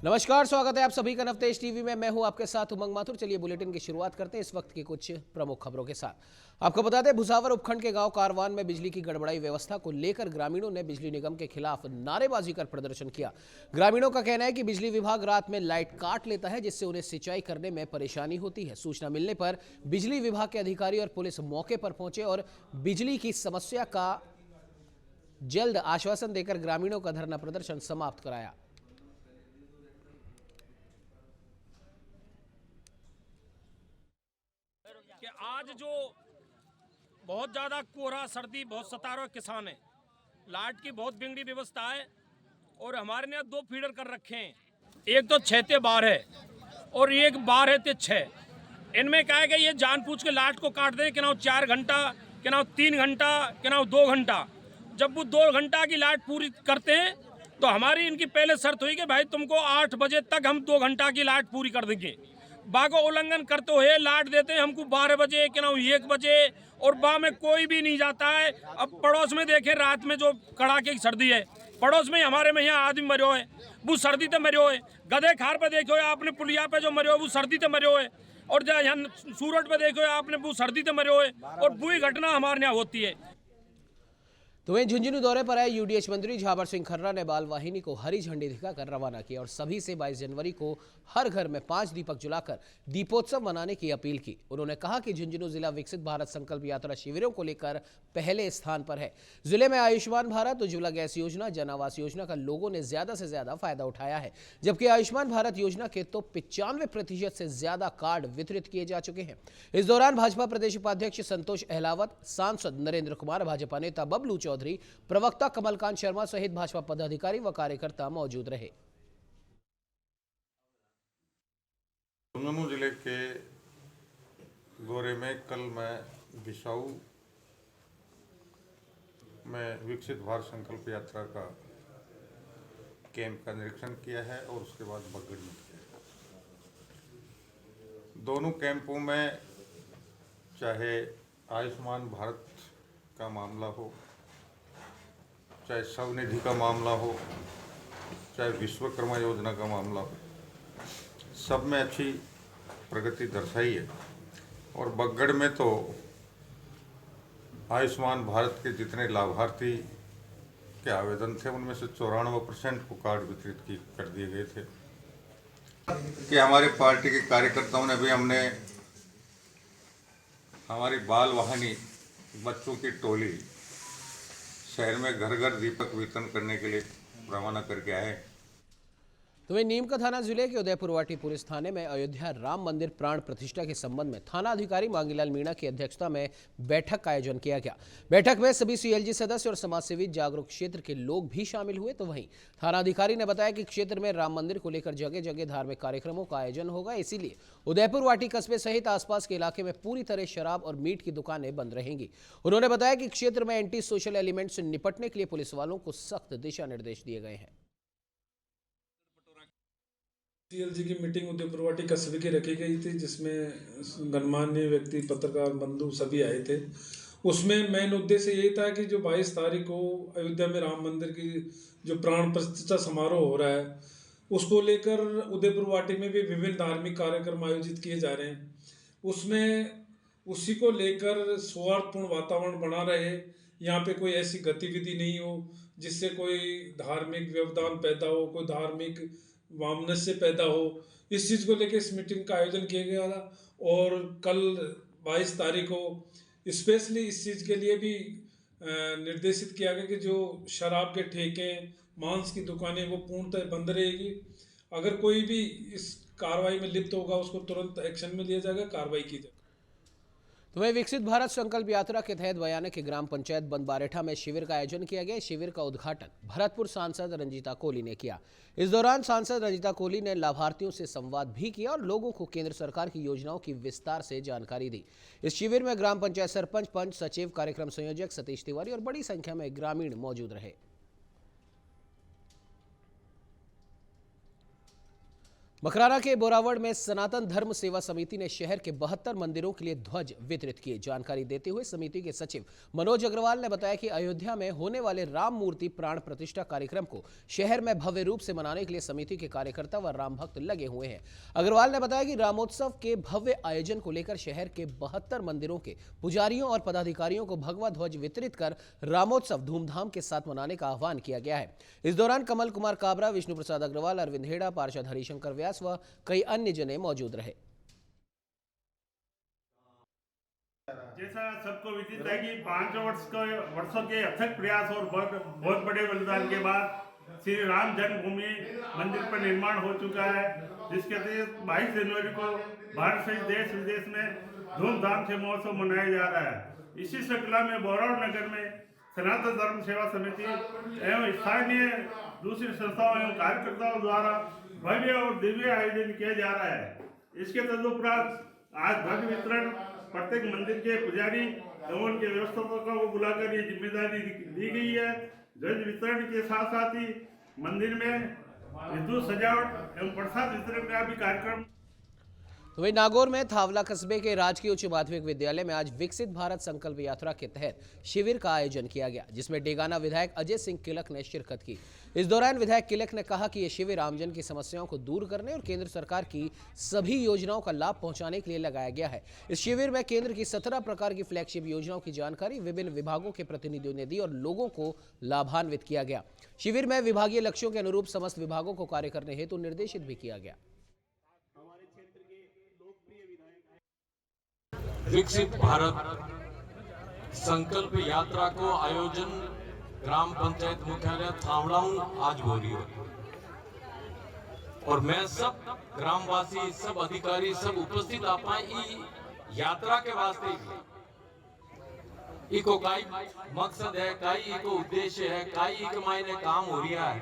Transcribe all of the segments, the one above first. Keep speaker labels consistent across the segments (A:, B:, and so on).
A: नमस्कार, स्वागत है आप सभी का नवतेज टीवी में। मैं हूं आपके साथ उमंग माथुर। चलिए बुलेटिन की शुरुआत करते हैं इस वक्त की कुछ प्रमुख खबरों के साथ। आपको बता दें, भुसावर उपखंड के गांव कारवान में बिजली की गड़बड़ाई व्यवस्था को लेकर ग्रामीणों ने बिजली निगम के खिलाफ नारेबाजी कर प्रदर्शन किया। ग्रामीणों का कहना है कि बिजली विभाग रात में लाइट काट लेता है, जिससे उन्हें सिंचाई करने में परेशानी होती है। सूचना मिलने पर बिजली विभाग के अधिकारी और पुलिस मौके पर पहुंचे और बिजली की समस्या का जल्द आश्वासन देकर ग्रामीणों का धरना प्रदर्शन समाप्त कराया।
B: कि आज जो बहुत ज़्यादा कोहरा सर्दी बहुत सता रहा किसान है, लाइट की बहुत बिगड़ी व्यवस्था है और हमारे यहाँ 2 फीडर कर रखे हैं। एक तो 6 से 12 है और एक 12 से 6। इनमें क्या है कि ये जानबूझ के लाइट को काट दें कि ना 4 घंटा, कि ना 3 घंटा, कि ना 2 घंटा। जब वो 2 घंटा की लाइट पूरी करते हैं तो हमारी इनकी पहले शर्त हुई कि भाई तुमको 8 बजे तक हम 2 घंटा की लाइट पूरी कर देंगे। बाको उल्लंघन करते हुए लाइट देते हैं हमको 12 बजे, कि ना 1 बजे, और बा में कोई भी नहीं जाता है। अब पड़ोस में देखें, रात में जो कड़ाके की सर्दी है, पड़ोस में हमारे में यहाँ आदमी मरो है, वो सर्दी से मरो है। गधे खार पे देखो आपने पुलिया पे जो मरो है वो सर्दी से मरो है, और जो यहाँ सूरत पे देखो आपने वो सर्दी से मरो है, और बुरी घटना हमारे यहाँ होती है।
A: तो वहीं झुंझुनू दौरे पर आए यूडीएच मंत्री झावर सिंह खर्रा ने बाल वाहिनी को हरी झंडी दिखाकर रवाना किया और सभी से 22 जनवरी को हर घर में 5 दीपक जलाकर दीपोत्सव मनाने की अपील की। उन्होंने कहा कि झुंझुनू जिला विकसित भारत संकल्प यात्रा शिविरों को लेकर पहले स्थान पर है। जिले में आयुष्मान भारत, उज्ज्वला गैस योजना, जन आवास योजना का लोगों ने ज्यादा से ज्यादा फायदा उठाया है, जबकि आयुष्मान भारत योजना के तो 95% से ज्यादा कार्ड वितरित किए जा चुके हैं। इस दौरान भाजपा प्रदेश उपाध्यक्ष संतोष अहलावत, सांसद नरेंद्र कुमार, भाजपा नेता बबलू चौधरी, प्रवक्ता कमलकांत शर्मा सहित भाजपा पदाधिकारी व कार्यकर्ता मौजूद रहे।
C: झुंझुनू जिले के दौरे में कल मैं बिसाऊ में विकसित भारत संकल्प यात्रा का कैंप का निरीक्षण किया है और उसके बाद बगड़ में किया है। दोनों कैंपों में चाहे आयुष्मान भारत का मामला हो, चाहे स्वनिधि का मामला हो, चाहे विश्वकर्मा योजना का मामला हो, सब में अच्छी प्रगति दर्शाई है। और बगड़ में तो आयुष्मान भारत के जितने लाभार्थी के आवेदन थे उनमें से 94% को कार्ड वितरित कर दिए गए थे। कि हमारी पार्टी के कार्यकर्ताओं ने भी हमने हमारी बाल वाहिनी बच्चों की टोली शहर में घर घर दीपक वितरण करने के लिए रवाना करके आए।
A: तो वहीं नीम का थाना जिले के उदयपुर वाटी पुलिस थाने में अयोध्या राम मंदिर प्राण प्रतिष्ठा के संबंध में थाना अधिकारी मांगीलाल मीणा की अध्यक्षता में बैठक का आयोजन किया गया। बैठक में सभी सीएलजी सदस्य और समाजसेवी जागरूक क्षेत्र के लोग भी शामिल हुए। तो वहीं थाना अधिकारी ने बताया कि क्षेत्र में राम मंदिर को लेकर जगह जगह धार्मिक कार्यक्रमों का आयोजन होगा, इसीलिए उदयपुर वाटी कस्बे सहित आसपास के इलाके में पूरी तरह शराब और मीट की दुकानें बंद रहेंगी। उन्होंने बताया कि क्षेत्र में एंटी सोशल एलिमेंट से निपटने के लिए पुलिस वालों को सख्त दिशा निर्देश दिए गए हैं।
D: सीएलजी की मीटिंग उदयपुर वाटी कस्बे की रखी गई थी, जिसमें गणमान्य व्यक्ति, पत्रकार बंधु सभी आए थे। उसमें मेन उद्देश्य यही था कि जो 22 तारीख को अयोध्या में राम मंदिर की जो प्राण प्रतिष्ठा समारोह हो रहा है, उसको लेकर उदयपुर वाटी में भी विभिन्न धार्मिक कार्यक्रम आयोजित किए जा रहे हैं। उसमें उसी को लेकर सौहार्दपूर्ण वातावरण बना रहे, यहाँ पे कोई ऐसी गतिविधि नहीं हो जिससे कोई धार्मिक व्यवधान पैदा हो, कोई धार्मिक वामनस्य पैदा हो। इस चीज़ को लेकर इस मीटिंग का आयोजन किया गया था। और कल 22 तारीख को स्पेशली इस चीज़ के लिए भी निर्देशित किया गया कि जो शराब के ठेके, मांस की दुकानें, वो पूर्णतः बंद रहेगी। अगर कोई भी इस कार्रवाई में लिप्त होगा उसको तुरंत एक्शन में लिया जाएगा, कार्रवाई की जाएगी।
A: तो वहीं विकसित भारत संकल्प यात्रा के तहत बयाना के ग्राम पंचायत बंदबारेठा में शिविर का आयोजन किया गया। शिविर का उद्घाटन भरतपुर सांसद रंजीता कोहली ने किया। इस दौरान सांसद रंजीता कोहली ने लाभार्थियों से संवाद भी किया और लोगों को केंद्र सरकार की योजनाओं की विस्तार से जानकारी दी। इस शिविर में ग्राम पंचायत सरपंच, पंच, सचिव, कार्यक्रम संयोजक सतीश तिवारी और बड़ी संख्या में ग्रामीण मौजूद रहे। मकराना के बोरावड़ में सनातन धर्म सेवा समिति ने शहर के 72 मंदिरों के लिए ध्वज वितरित किए। जानकारी देते हुए समिति के सचिव मनोज अग्रवाल ने बताया कि अयोध्या में होने वाले राम मूर्ति प्राण प्रतिष्ठा कार्यक्रम को शहर में भव्य रूप से मनाने के लिए समिति के कार्यकर्ता व राम भक्त लगे हुए हैं। अग्रवाल ने बताया कि रामोत्सव के भव्य आयोजन को लेकर शहर के 72 मंदिरों के पुजारियों और पदाधिकारियों को भगवा ध्वज वितरित कर रामोत्सव धूमधाम के साथ मनाने का आह्वान किया गया है। इस दौरान कमल कुमार काबरा, विष्णु प्रसाद अग्रवाल, अरविंद हेड़ा, पार्षद हरिशंकर व्यास व कई अन्य जने मौजूद रहे।
E: जैसा सबको विदित है कि 5 वर्षों के अथक प्रयास और बहुत बड़े बलिदान के बाद श्री राम जन्मभूमि मंदिर पर निर्माण हो चुका है, जिसके तहत 22 जनवरी को भारत सहित देश विदेश में धूमधाम से महोत्सव मनाया जा रहा है। इसी श्रृंखला में बोरावड़ नगर में सनातन धर्म सेवा समिति एवं स्थानीय दूसरी संस्थाओं एवं कार्यकर्ताओं द्वारा भव्य और दिव्य आयोजन किया जा रहा है। इसके तदुपरांत आज ध्वज वितरण प्रत्येक मंदिर के पुजारी एवं उनके व्यवस्थापकों को बुलाकर ये जिम्मेदारी दी गई है। ध्वज वितरण के साथ साथ ही मंदिर में विद्युत सजावट एवं प्रसाद वितरण का भी कार्यक्रम।
A: तो वहीं नागौर में थावला कस्बे के राजकीय उच्च माध्यमिक विद्यालय में आज विकसित भारत संकल्प यात्रा के तहत शिविर का आयोजन किया गया, जिसमें डेगाना विधायक अजय सिंह किलक ने शिरकत की। इस दौरान विधायक किलक ने कहा कि यह शिविर आमजन की समस्याओं को दूर करने और केंद्र सरकार की सभी योजनाओं का लाभ पहुंचाने के लिए लगाया गया है। इस शिविर में केंद्र की 17 प्रकार की फ्लैगशिप योजनाओं की जानकारी विभिन्न विभागों के प्रतिनिधियों ने दी और लोगों को लाभान्वित किया गया। शिविर में विभागीय लक्ष्यों के अनुरूप समस्त विभागों को कार्य करने हेतु निर्देशित भी किया गया।
F: विकसित भारत संकल्प यात्रा को आयोजन ग्राम पंचायत मुख्यालय थावड़ाऊ आज हो रही है और मैं सब ग्रामवासी, सब अधिकारी, सब उपस्थित आप यात्रा के वास्ते इको काई मकसद है, काई इको उद्देश्य है, काई इको मायने काम हो रहा है।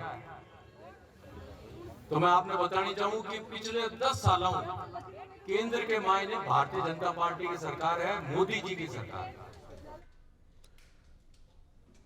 F: तो मैं आपने बतानी चाहूं कि पिछले 10 सालों केंद्र के मायने भारतीय जनता पार्टी की सरकार है, मोदी जी की सरकार।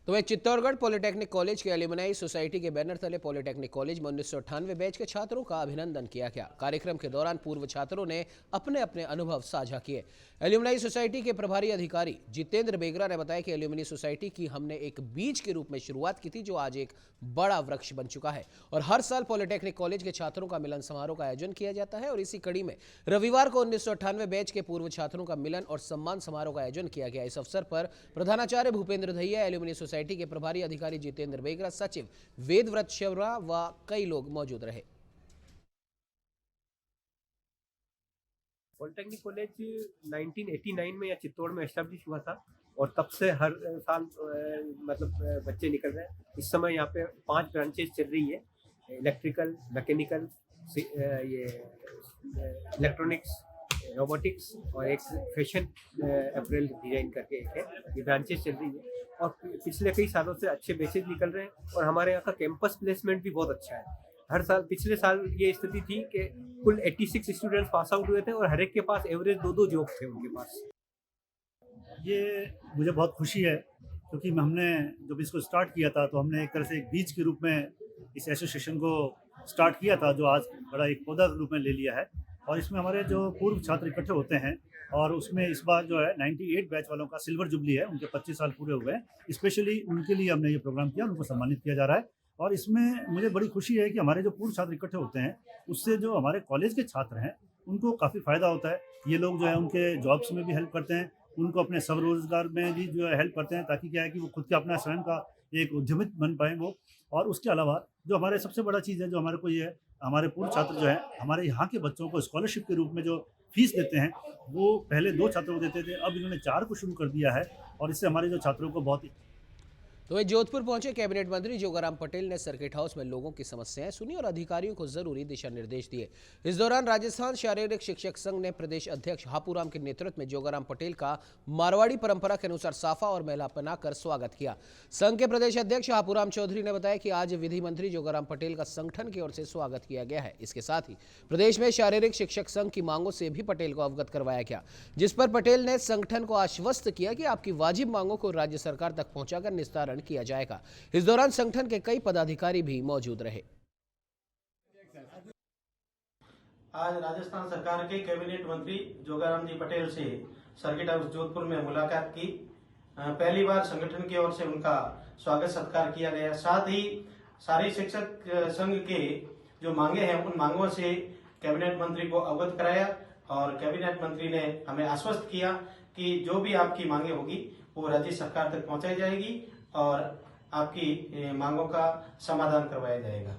A: तो वह चित्तौड़गढ़ पॉलिटेक्निक कॉलेज के एल्यूमनाई सोसाइटी के बैनर तले पॉलिटेक्निक कॉलेज में 1998 बैच के छात्रों का अभिनंदन किया गया। कार्यक्रम के दौरान पूर्व छात्रों ने अपने अपने अनुभव साझा किए। एल्यूमनाई सोसाइटी के प्रभारी अधिकारी जितेंद्र बेगरा ने बताया कि एल्यूमनी सोसाइटी की हमने एक बीज के रूप में शुरुआत की थी, जो आज एक बड़ा वृक्ष बन चुका है और हर साल पॉलिटेक्निक कॉलेज के छात्रों का मिलन समारोह का आयोजन किया जाता है। और इसी कड़ी में रविवार को 1998 बैच के पूर्व छात्रों का मिलन और सम्मान समारोह का आयोजन किया गया। इस अवसर पर प्रधानाचार्य भूपेंद्र दहिया, एल्यूमनी सोसाइटी के प्रभारी अधिकारी जितेंद्र बेगरा, सचिव वेदव्रत शर्मा व कई लोग मौजूद रहे।
G: पॉलिटेक्निक कॉलेज 1989 में या चित्तौड़ में एस्टेब्लिश हुआ था और तब से हर साल मतलब बच्चे निकल रहे हैं। इस समय यहाँ पे 5 ब्रांचेस चल रही है, इलेक्ट्रिकल, मैकेनिकल, ये इलेक्ट्रॉनिक्स, रोबोटिक्स और एक फैशन अप्रैल डिजाइन करके एक है। ये ब्रांचेस चल रही है और पिछले कई सालों से अच्छे बेसिस निकल रहे हैं और हमारे यहाँ का कैंपस प्लेसमेंट भी बहुत अच्छा है। हर साल, पिछले साल ये स्थिति थी कि कुल 86 स्टूडेंट्स पास आउट हुए थे और हर एक के पास एवरेज 2 जॉब थे उनके पास।
H: ये मुझे बहुत खुशी है क्योंकि हमने जब इसको स्टार्ट किया था तो हमने एक तरह से एक बीज के रूप में इस एसोसिएशन को स्टार्ट किया था, जो आज बड़ा एक पौधा के रूप में ले लिया है। और इसमें हमारे जो पूर्व छात्र इकट्ठे होते हैं और उसमें इस बार जो है 98 बैच वालों का सिल्वर जुबली है, उनके 25 साल पूरे हुए हैं। स्पेशली उनके लिए हमने ये प्रोग्राम किया, उनको सम्मानित किया जा रहा है। और इसमें मुझे बड़ी खुशी है कि हमारे जो पूर्व छात्र इकट्ठे होते हैं उससे जो हमारे कॉलेज के छात्र हैं उनको काफ़ी फ़ायदा होता है। ये लोग जो है उनके जॉब्स में भी हेल्प करते हैं, उनको अपने स्वरोजगार में भी जो है हेल्प करते हैं, ताकि क्या है कि वो खुद के अपना स्वयं का एक उद्यमित बन पाएँ वो। और उसके अलावा जो हमारे सबसे बड़ा चीज़ है जो हमारे को ये है, हमारे पूर्व छात्र जो है हमारे यहाँ के बच्चों को स्कॉलरशिप के रूप में जो फीस देते हैं वो पहले 2 छात्रों को देते थे, अब इन्होंने 4 को शुरू कर दिया है और इससे हमारे जो छात्रों को बहुत ही।
A: तो वह जोधपुर पहुंचे कैबिनेट मंत्री जोगाराम पटेल ने सर्किट हाउस में लोगों की समस्याएं सुनी और अधिकारियों को जरूरी दिशा निर्देश दिए। इस दौरान राजस्थान शारीरिक शिक्षक संघ ने प्रदेश अध्यक्ष हापूराम के नेतृत्व में जोगाराम पटेल का मारवाड़ी परंपरा के अनुसार साफा और मेला पहनाकर स्वागत किया। संघ के प्रदेश अध्यक्ष हापूराम चौधरी ने बताया कि आज विधि मंत्री जोगाराम पटेल का संगठन की ओर से स्वागत किया गया है। इसके साथ ही प्रदेश में शारीरिक शिक्षक संघ की मांगों से भी पटेल को अवगत करवाया गया, जिस पर पटेल ने संगठन को आश्वस्त किया कि आपकी वाजिब मांगों को राज्य सरकार तक पहुंचाकर निस्तारण किया जाएगा। इस दौरान संगठन के कई पदाधिकारी भी मौजूद रहे।
I: आज राजस्थान सरकार के कैबिनेट मंत्री जोगाराम जी पटेल से सर्किट हाउस जोधपुर में मुलाकात की। पहली बार संगठन की ओर से उनका स्वागत सत्कार किया गया। साथ ही सारे शिक्षक संघ के जो मांगे हैं उन मांगों से कैबिनेट मंत्री को अवगत कराया और कैबिनेट मंत्री ने हमें आश्वस्त किया कि जो भी आपकी मांगे होगी वो राज्य सरकार तक पहुंचाई जाएगी और आपकी मांगों का समाधान करवाया जाएगा।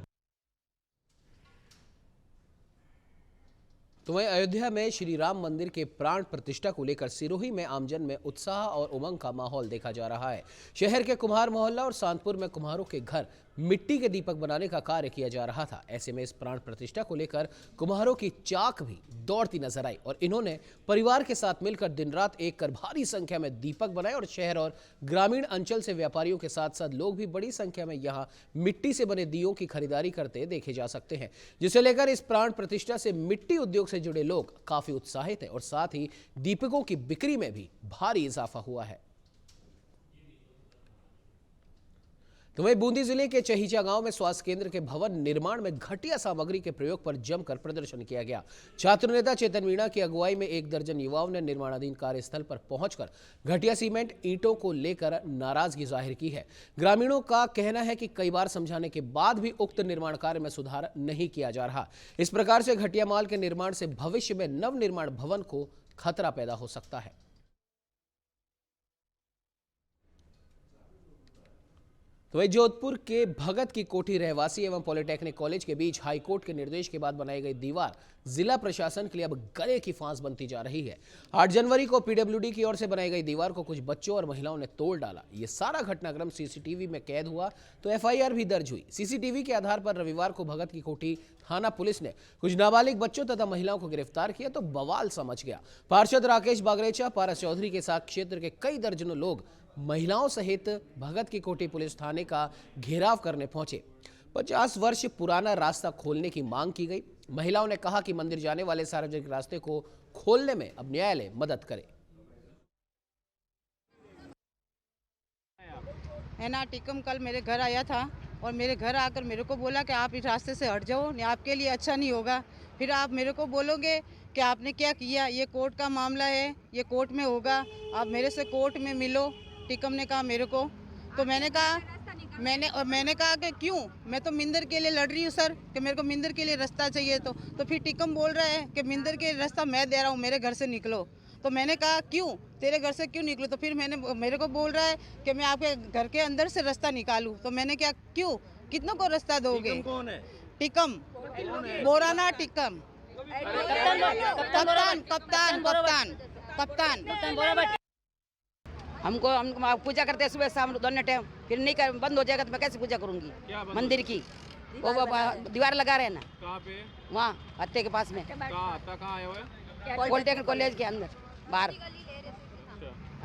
A: तो वहीं अयोध्या में श्री राम मंदिर के प्राण प्रतिष्ठा को लेकर सिरोही में आमजन में उत्साह और उमंग का माहौल देखा जा रहा है। शहर के कुम्हार मोहल्ला और सांतपुर में कुम्हारों के घर मिट्टी के दीपक बनाने का कार्य किया जा रहा था। ऐसे में इस प्राण प्रतिष्ठा को लेकर कुम्हारों की चाक भी दौड़ती नजर आई और इन्होंने परिवार के साथ मिलकर दिन रात एक कर भारी संख्या में दीपक बनाए और शहर और ग्रामीण अंचल से व्यापारियों के साथ साथ लोग भी बड़ी संख्या में यहां मिट्टी से बने दियों की खरीदारी करते देखे जा सकते हैं, जिसे लेकर इस प्राण प्रतिष्ठा से मिट्टी उद्योग से जुड़े लोग काफी उत्साहित हैं और साथ ही दीपकों की बिक्री में भी भारी इजाफा हुआ है। तो वहीं बूंदी जिले के चहीचा गांव में स्वास्थ्य केंद्र के भवन निर्माण में घटिया सामग्री के प्रयोग पर जमकर प्रदर्शन किया गया। छात्र नेता चेतन मीणा की अगुवाई में 1 दर्जन युवाओं ने निर्माणाधीन कार्यस्थल पर पहुंचकर घटिया सीमेंट ईंटों को लेकर नाराजगी जाहिर की है। ग्रामीणों का कहना है कि कई बार समझाने के बाद भी उक्त निर्माण कार्य में सुधार नहीं किया जा रहा। इस प्रकार से घटिया माल के निर्माण से भविष्य में नवनिर्माण भवन को खतरा पैदा हो सकता है। तो वही जोधपुर के भगत की कोठी रहवासी एवं पॉलिटेक्निक कॉलेज के बीच हाईकोर्ट के निर्देश के बाद बनाई गई दीवार जिला प्रशासन के लिए अब गले की फांस बनती जा रही है। 8 जनवरी को पीडब्ल्यूडी की ओर से बनाई गई दीवार को कुछ बच्चों और महिलाओं ने तोड़ डाला। ये सारा घटनाक्रम सीसीटीवी में कैद हुआ तो एफआईआर भी दर्ज हुई। सीसीटीवी के आधार पर रविवार को भगत की कोठी थाना पुलिस ने कुछ नाबालिग बच्चों तथा महिलाओं को गिरफ्तार किया तो बवाल समझ गया। पार्षद राकेश बागरेचा, पारस चौधरी के साथ क्षेत्र के कई दर्जनों लोग महिलाओं सहित भगत की कोठी पुलिस थाने का घेराव करने पहुंचे। 50 वर्ष पुराना रास्ता खोलने की मांग की गई। महिलाओं ने कहा कि मंदिर जाने वाले सार्वजनिक रास्ते को खोलने में अब न्यायालय मदद करे।
J: है ना, टिकम कल मेरे घर आया था और मेरे घर आकर मेरे को बोला कि आप इस रास्ते से हट जाओ, आपके लिए अच्छा नहीं होगा। फिर आप मेरे को बोलोगे कि आपने क्या किया, ये कोर्ट का मामला है, ये कोर्ट में होगा, आप मेरे से कोर्ट में मिलो। टिकम ने कहा मेरे को, तो मैंने कहा कि क्यों, मैं तो मिंदर के लिए लड़ रही हूँ सर, कि मेरे को मिंदर के लिए रास्ता चाहिए। तो फिर टिकम बोल रहा है कि मिंदर के रास्ता मैं दे रहा हूँ, मेरे घर से निकलो। तो मैंने कहा क्यों, तेरे घर से क्यों निकलो? तो फिर मेरे को बोल रहा है कि मैं आपके घर के अंदर से रास्ता निकालूं। तो मैंने क्या, क्यों, कितनों को रास्ता दोगे? टिकम कौन है? टिकम बोराना टिकम, कप्तान। हमको पूजा करते हैं सुबह शाम दोनों टाइम, फिर नहीं कर, बंद हो जाएगा तो मैं कैसे पूजा करूंगी? मंदिर की वो दीवार लगा रहे हैं ना, कहाँ पे? वहाँ हत्ते के पास में। कहाँ आए हुए? पॉलिटेक्निक कॉलेज के अंदर बाहर।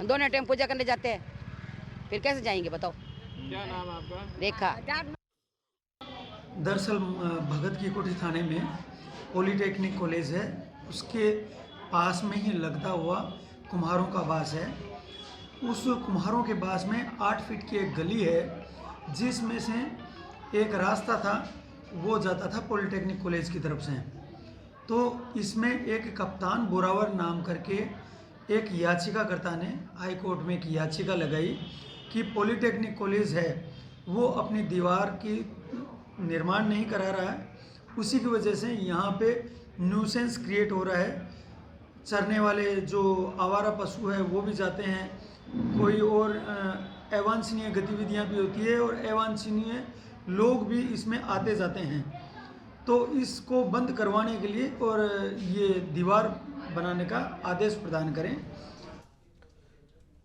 J: दोनों टाइम पूजा करने जाते हैं, फिर कैसे जाएंगे बताओ? क्या नाम है आपका? रेखा।
K: दरअसल भगत की कोठी थाने में पॉलिटेक्निक कॉलेज है, उसके पास में ही लगता हुआ कुम्हारों का बास है। उस कुम्हारों के पास में 8 फीट की एक गली है, जिसमें से एक रास्ता था वो जाता था पॉलिटेक्निक कॉलेज की तरफ से। तो इसमें एक कप्तान बोरावर नाम करके एक याचिकाकर्ता ने हाई कोर्ट में एक याचिका लगाई कि पॉलिटेक्निक कॉलेज है वो अपनी दीवार की निर्माण नहीं करा रहा है, उसी की वजह से यहाँ पे न्यूसेंस क्रिएट हो रहा है। चरने वाले जो आवारा पशु है वो भी जाते हैं, कोई और अवांछनीय गतिविधियां भी होती है और अवांछनीय लोग भी इसमें आते जाते हैं। तो इसको बंद करवाने के लिए और ये दीवार बनाने का आदेश प्रदान करें।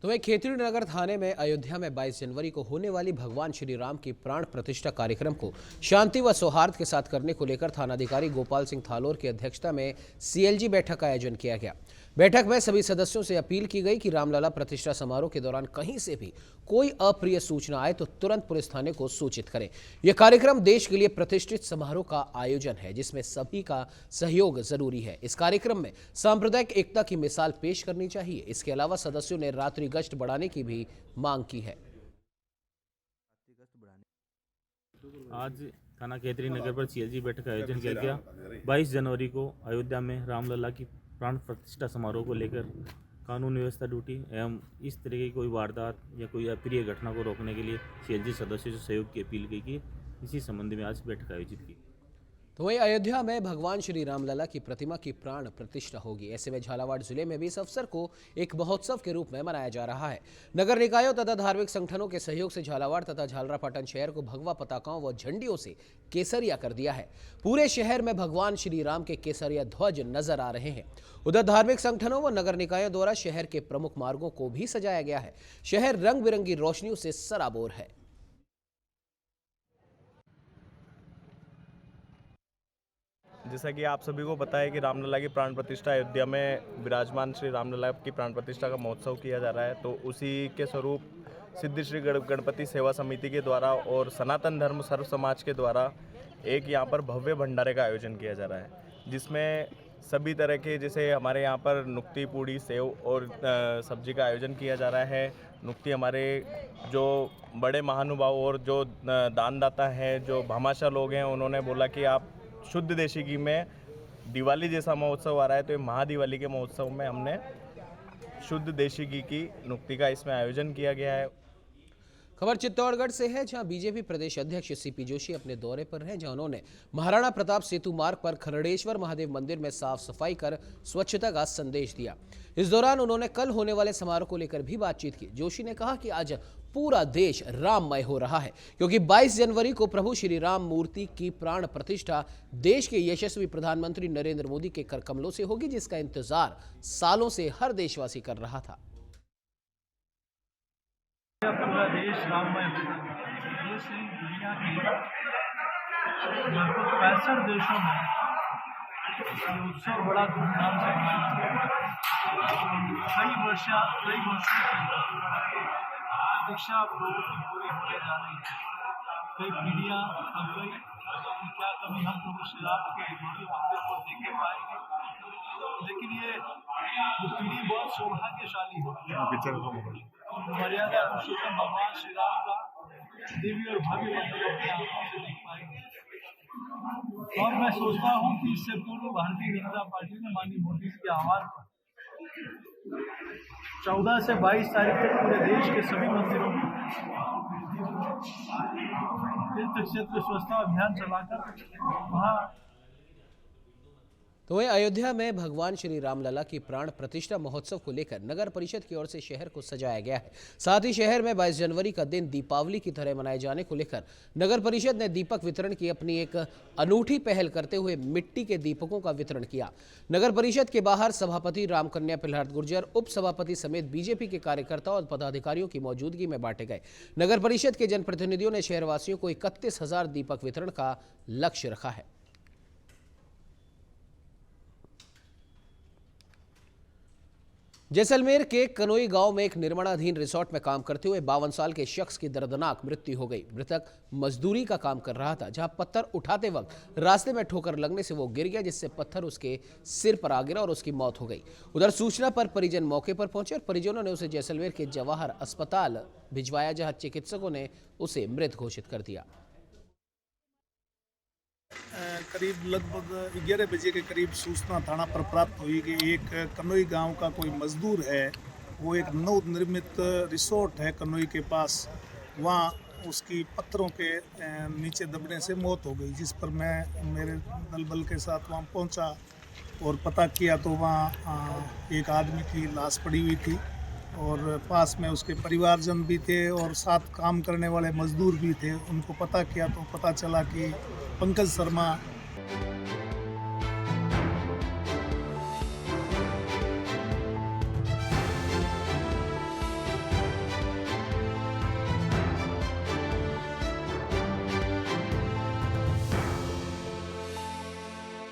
A: तो वहीं खेतड़ी नगर थाने में अयोध्या में 22 जनवरी को होने वाली भगवान श्री राम की प्राण प्रतिष्ठा कार्यक्रम को शांति व सौहार्द के साथ करने को लेकर थानाधिकारी गोपाल सिंह थालोर की अध्यक्षता में सीएलजी बैठक का आयोजन किया गया। बैठक में सभी सदस्यों से अपील की गई कि रामलला प्रतिष्ठा समारोह के दौरान कहीं से भी कोई अप्रिय सूचना आए तो तुरंत पुलिस थाने को सूचित करें। यह कार्यक्रम देश के लिए प्रतिष्ठित समारोह का आयोजन है, जिसमें सभी का सहयोग जरूरी है। इस कार्यक्रम में सांप्रदायिक एकता की मिसाल पेश करनी चाहिए। इसके अलावा सदस्यों ने रात्रि गश्त बढ़ाने की भी मांग की है।
L: आज थाना केतरी नगर पर सीएलजी बैठक का आयोजन किया गया। 22 जनवरी को अयोध्या में रामलला की प्राण प्रतिष्ठा समारोह को लेकर कानून व्यवस्था ड्यूटी एवं इस तरह की कोई वारदात या कोई अप्रिय घटना को रोकने के लिए सीएलजी सदस्यों से सहयोग की अपील की गई। इसी संबंध में आज बैठक आयोजित की।
A: तो वहीं अयोध्या में भगवान श्री रामलला की प्रतिमा की प्राण प्रतिष्ठा होगी। ऐसे में झालावाड़ जिले में भी इस अवसर को एक महोत्सव के रूप में मनाया जा रहा है। नगर निकायों तथा धार्मिक संगठनों के सहयोग से झालावाड़ तथा झालरापाटन शहर को भगवा पताकाओं व झंडियों से केसरिया कर दिया है। पूरे शहर में भगवान श्री राम के केसरिया ध्वज नजर आ रहे हैं। उधर धार्मिक संगठनों व नगर निकायों द्वारा शहर के प्रमुख मार्गों को भी सजाया गया है। शहर रंग बिरंगी रोशनियों से सराबोर है।
M: जैसा कि आप सभी को पता है कि रामलला की प्राण प्रतिष्ठा अयोध्या में विराजमान श्री रामलला की प्राण प्रतिष्ठा का महोत्सव किया जा रहा है। तो उसी के स्वरूप सिद्धि श्री गणपति सेवा समिति के द्वारा और सनातन धर्म सर्व समाज के द्वारा एक यहाँ पर भव्य भंडारे का आयोजन किया जा रहा है, जिसमें सभी तरह के जैसे हमारे यहाँ पर नुक्ती, पूड़ी, सेव और सब्जी का आयोजन किया जा रहा है। नुक्ती हमारे जो बड़े महानुभाव और जो दानदाता हैं, जो भामाशाह लोग हैं, उन्होंने बोला कि आप शुद्ध देशी घी में दिवाली जैसा महोत्सव आ रहा है, तो ये महादिवाली के महोत्सव में हमने शुद्ध देशी घी की नुक्ति का इसमें आयोजन किया गया है।
A: खबर चित्तौड़गढ़ से है, जहां बीजेपी प्रदेश अध्यक्ष सीपी जोशी अपने दौरे पर हैं, जहां उन्होंने महाराणा प्रताप सेतु मार्ग पर खरड़ेश्वर महादेव मंदिर में साफ सफाई कर स्वच्छता का संदेश दिया। इस दौरान उन्होंने कल होने वाले समारोह को लेकर भी बातचीत की। जोशी ने कहा कि आज पूरा देश राममय हो रहा है, क्योंकि 22 जनवरी को प्रभु श्री राम मूर्ति की प्राण प्रतिष्ठा देश के यशस्वी प्रधानमंत्री नरेंद्र मोदी के कर कमलों से होगी, जिसका इंतजार सालों से हर देशवासी कर रहा था।
N: पूरा देश राममय देश से दुनिया के लगभग 65 देशों में ये उत्सव बड़ा धूमधाम से कई वर्षों प्रतीक्षा पूरी होने जा रही है। कई पीढ़ियाँ अब गई, क्या कभी हम प्रभु श्री राम के मंदिर को देखे पाएंगे, लेकिन ये पीढ़ी बहुत सौभाग्यशाली है। मर्यादा पुरुषोत्तम भगवान श्री राम का दिव्य और भव्य मंदिर अपने आंखों से देख पाएंगे। और मैं सोचता हूँ कि इससे पूर्व भारतीय जनता पार्टी ने माननीय मोदी जी के आह्वान पर 14 से 22 तारीख तक पूरे देश के सभी मंदिरों में तीर्थ क्षेत्र स्वच्छता अभियान चलाकर वहाँ
A: तो वहीं अयोध्या में भगवान श्री रामलला की प्राण प्रतिष्ठा महोत्सव को लेकर नगर परिषद की ओर से शहर को सजाया गया है। साथ ही शहर में 22 जनवरी का दिन दीपावली की तरह मनाए जाने को लेकर नगर परिषद ने दीपक वितरण की अपनी एक अनूठी पहल करते हुए मिट्टी के दीपकों का वितरण किया। नगर परिषद के बाहर सभापति रामकन्या प्रहलाद गुर्जर, उप सभापति समेत बीजेपी के कार्यकर्ताओं और पदाधिकारियों की मौजूदगी में बांटे गए। नगर परिषद के जनप्रतिनिधियों ने शहरवासियों को 31,000 दीपक वितरण का लक्ष्य रखा है। जैसलमेर के कनोई गांव में एक निर्माणाधीन रिसोर्ट में काम करते हुए 52 साल के शख्स की दर्दनाक मृत्यु हो गई। मृतक मजदूरी का काम कर रहा था, जहां पत्थर उठाते वक्त रास्ते में ठोकर लगने से वो गिर गया, जिससे पत्थर उसके सिर पर आ गिरा और उसकी मौत हो गई। उधर सूचना पर परिजन मौके पर पहुंचे और परिजनों ने उसे जैसलमेर के जवाहर अस्पताल भिजवाया, जहां चिकित्सकों ने उसे मृत घोषित कर दिया।
O: करीब लगभग 11 बजे के करीब सूचना थाना पर प्राप्त हुई कि एक कनोई गांव का कोई मजदूर है, वो एक नवनिर्मित रिसोर्ट है कनोई के पास, वहाँ उसकी पत्थरों के नीचे दबने से मौत हो गई। जिस पर मैं मेरे दल बल के साथ वहाँ पहुँचा और पता किया तो वहाँ एक आदमी की लाश पड़ी हुई थी और पास में उसके परिवारजन भी थे और साथ काम करने वाले मजदूर भी थे। उनको पता किया तो पता चला कि पंकज शर्मा